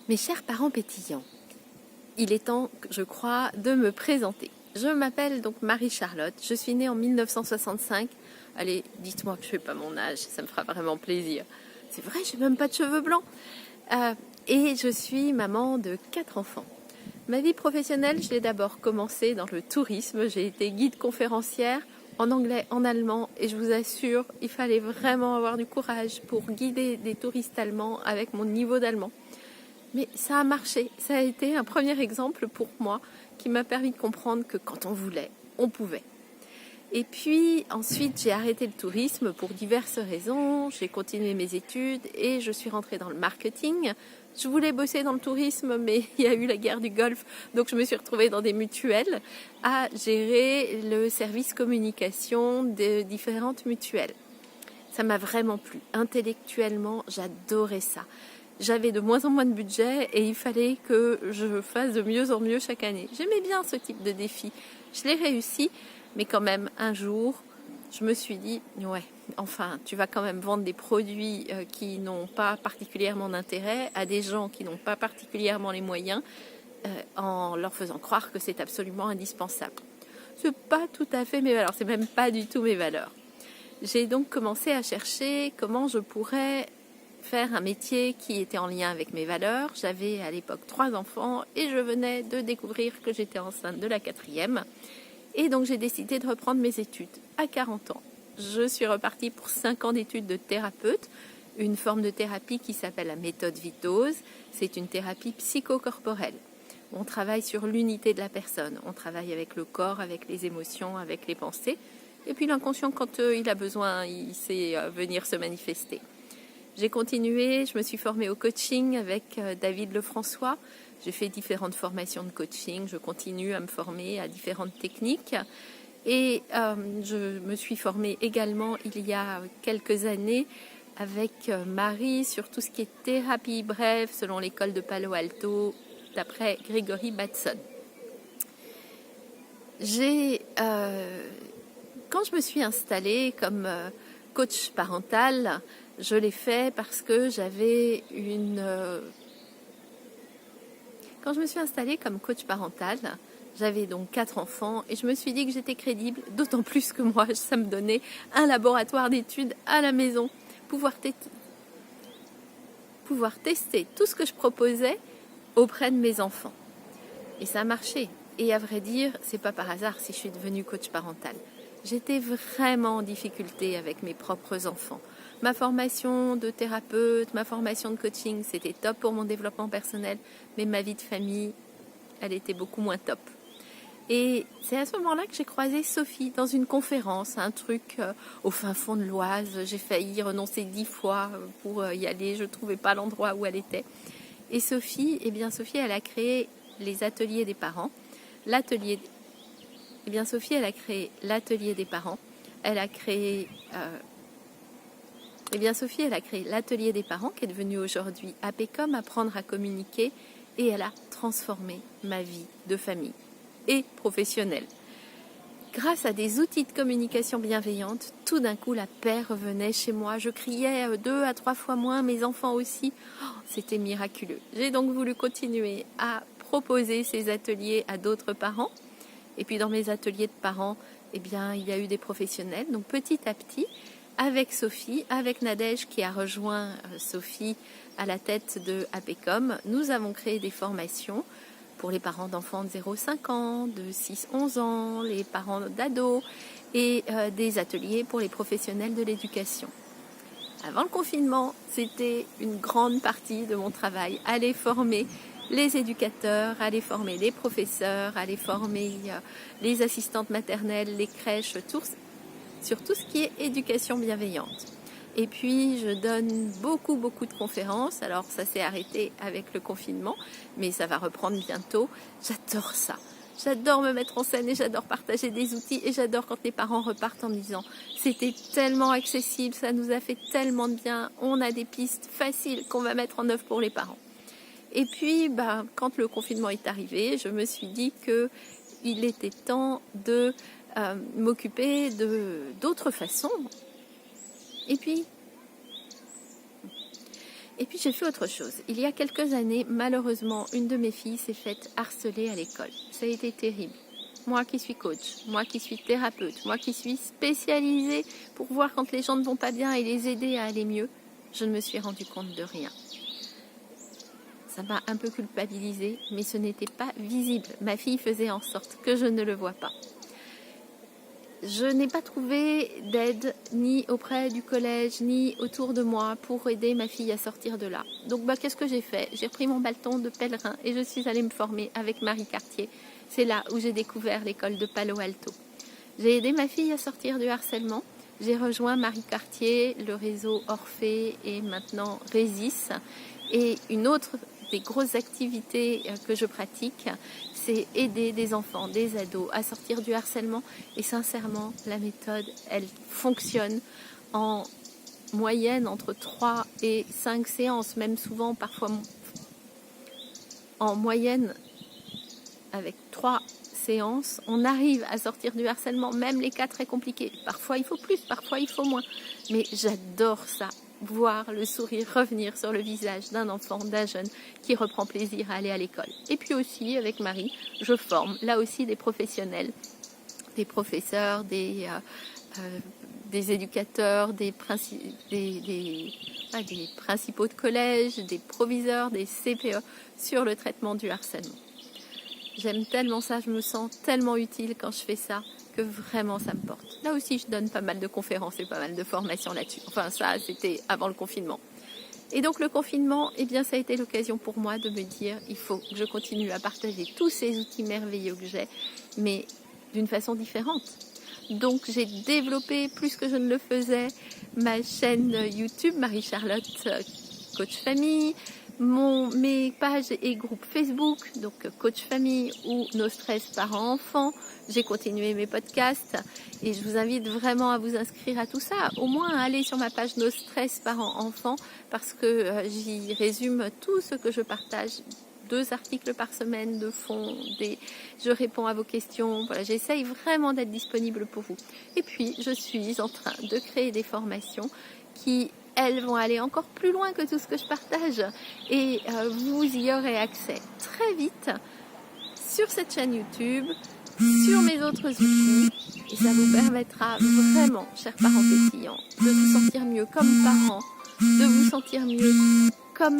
Mes chers parents pétillants, il est temps, je crois, de me présenter. Je m'appelle donc Marie-Charlotte, je suis née en 1965. Allez, dites-moi que je ne fais pas mon âge, ça me fera vraiment plaisir. C'est vrai, j'ai même pas de cheveux blancs. Et je suis maman de 4 enfants. Ma vie professionnelle, je l'ai d'abord commencé dans le tourisme. J'ai été guide conférencière en anglais, en allemand, et je vous assure, il fallait vraiment avoir du courage pour guider des touristes allemands avec mon niveau d'allemand. Mais ça a marché, ça a été un premier exemple pour moi qui m'a permis de comprendre que quand on voulait, on pouvait. Et puis ensuite j'ai arrêté le tourisme pour diverses raisons, j'ai continué mes études et je suis rentrée dans le marketing. Je voulais bosser dans le tourisme mais il y a eu la guerre du Golfe, donc je me suis retrouvée dans des mutuelles à gérer le service communication de différentes mutuelles. Ça m'a vraiment plu, intellectuellement j'adorais ça. J'avais de moins en moins de budget et il fallait que je fasse de mieux en mieux chaque année. J'aimais bien ce type de défi. Je l'ai réussi, mais quand même, un jour, je me suis dit, ouais, enfin, tu vas quand même vendre des produits qui n'ont pas particulièrement d'intérêt à des gens qui n'ont pas particulièrement les moyens en leur faisant croire que c'est absolument indispensable. C'est pas tout à fait mes valeurs, c'est même pas du tout mes valeurs. J'ai donc commencé à chercher comment je pourrais faire un métier qui était en lien avec mes valeurs. J'avais à l'époque 3 enfants et je venais de découvrir que j'étais enceinte de la 4e. Et donc j'ai décidé de reprendre mes études à 40 ans. Je suis repartie pour 5 ans d'études de thérapeute, une forme de thérapie qui s'appelle la méthode Vitose. C'est une thérapie psychocorporelle. On travaille sur l'unité de la personne. On travaille avec le corps, avec les émotions, avec les pensées. Et puis l'inconscient, quand il a besoin, il sait venir se manifester. J'ai continué, je me suis formée au coaching avec David Lefrançois. J'ai fait différentes formations de coaching, je continue à me former à différentes techniques. Et je me suis formée également il y a quelques années avec Marie sur tout ce qui est thérapie brève selon l'école de Palo Alto, d'après Gregory Bateson. Quand je me suis installée comme coach parental, je l'ai fait parce que j'avais Quand je me suis installée comme coach parental, j'avais donc 4 enfants et je me suis dit que j'étais crédible, d'autant plus que moi, ça me donnait un laboratoire d'études à la maison, pouvoir tester tout ce que je proposais auprès de mes enfants. Et ça a marché. Et à vrai dire, c'est pas par hasard si je suis devenue coach parental. J'étais vraiment en difficulté avec mes propres enfants. Ma formation de thérapeute, ma formation de coaching, c'était top pour mon développement personnel, mais ma vie de famille, elle était beaucoup moins top. Et c'est à ce moment-là que j'ai croisé Sophie dans une conférence, un truc au fin fond de l'Oise. J'ai failli renoncer 10 fois pour y aller, je ne trouvais pas l'endroit où elle était. Et Sophie, elle a créé les ateliers des parents. Sophie, elle a créé l'atelier des parents. Sophie, elle a créé l'atelier des parents qui est devenu aujourd'hui APECOM, apprendre à communiquer, et elle a transformé ma vie de famille et professionnelle. Grâce à des outils de communication bienveillante, tout d'un coup la paix revenait chez moi. Je criais 2 à 3 fois moins, mes enfants aussi. Oh, c'était miraculeux. J'ai donc voulu continuer à proposer ces ateliers à d'autres parents. Et puis dans mes ateliers de parents, il y a eu des professionnels. Donc petit à petit, avec Sophie, avec Nadège qui a rejoint Sophie à la tête de APECOM, nous avons créé des formations pour les parents d'enfants de 0,5 ans, de 6-11 ans, les parents d'ados et des ateliers pour les professionnels de l'éducation. Avant le confinement, c'était une grande partie de mon travail, aller former les éducateurs, aller former les professeurs, aller former les assistantes maternelles, les crèches, sur tout ce qui est éducation bienveillante. Et puis, je donne beaucoup de conférences. Alors, ça s'est arrêté avec le confinement, mais ça va reprendre bientôt. J'adore ça. J'adore me mettre en scène et j'adore partager des outils et j'adore quand les parents repartent en me disant « C'était tellement accessible, ça nous a fait tellement de bien, on a des pistes faciles qu'on va mettre en œuvre pour les parents. » Et puis, quand le confinement est arrivé, je me suis dit qu'il était temps de m'occuper d'autres façons. Et Et puis j'ai fait autre chose. Il y a quelques années, malheureusement, une de mes filles s'est faite harceler à l'école. Ça a été terrible. Moi qui suis coach, moi qui suis thérapeute, moi qui suis spécialisée pour voir quand les gens ne vont pas bien et les aider à aller mieux, je ne me suis rendu compte de rien. Ça m'a un peu culpabilisée, mais ce n'était pas visible. Ma fille faisait en sorte que je ne le vois pas. Je n'ai pas trouvé d'aide ni auprès du collège, ni autour de moi pour aider ma fille à sortir de là. Donc qu'est-ce que j'ai fait? J'ai pris mon bâton de pèlerin et je suis allée me former avec Marie Cartier. C'est là où j'ai découvert l'école de Palo Alto. J'ai aidé ma fille à sortir du harcèlement. J'ai rejoint Marie Cartier, le réseau Orphée et maintenant Résis. Et une autre des grosses activités que je pratique, c'est aider des enfants, des ados à sortir du harcèlement. Et sincèrement, la méthode, elle fonctionne en moyenne entre 3 et 5 séances, même souvent, parfois en moyenne, avec 3 séances, on arrive à sortir du harcèlement, même les cas très compliqués. Parfois il faut plus, parfois il faut moins. Mais j'adore ça, voir le sourire revenir sur le visage d'un enfant, d'un jeune qui reprend plaisir à aller à l'école. Et puis aussi, avec Marie, je forme là aussi des professionnels, des professeurs, des éducateurs, des principaux de collège, des proviseurs, des CPE sur le traitement du harcèlement. J'aime tellement ça, je me sens tellement utile quand je fais ça, que vraiment ça me porte. Là aussi, je donne pas mal de conférences et pas mal de formations là-dessus. Enfin, ça, c'était avant le confinement. Et donc, le confinement, eh bien, ça a été l'occasion pour moi de me dire, il faut que je continue à partager tous ces outils merveilleux que j'ai, mais d'une façon différente. Donc, j'ai développé, plus que je ne le faisais, ma chaîne YouTube, Marie-Charlotte Coach Famille, mes pages et groupes Facebook, donc Coach Famille ou No Stress Parents-Enfants. J'ai continué mes podcasts et je vous invite vraiment à vous inscrire à tout ça. Au moins à aller sur ma page No Stress Parents-Enfants parce que j'y résume tout ce que je partage. 2 articles par semaine de fond, je réponds à vos questions. Voilà, j'essaye vraiment d'être disponible pour vous. Et puis, je suis en train de créer des formations qui, elles, vont aller encore plus loin que tout ce que je partage. Et vous y aurez accès très vite sur cette chaîne YouTube, sur mes autres outils. Et ça vous permettra vraiment, chers parents pétillants, de vous sentir mieux comme parents, de vous sentir mieux comme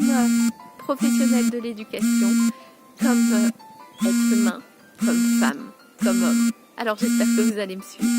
professionnel de l'éducation, comme être humain, comme femme, comme homme. Alors j'espère que vous allez me suivre.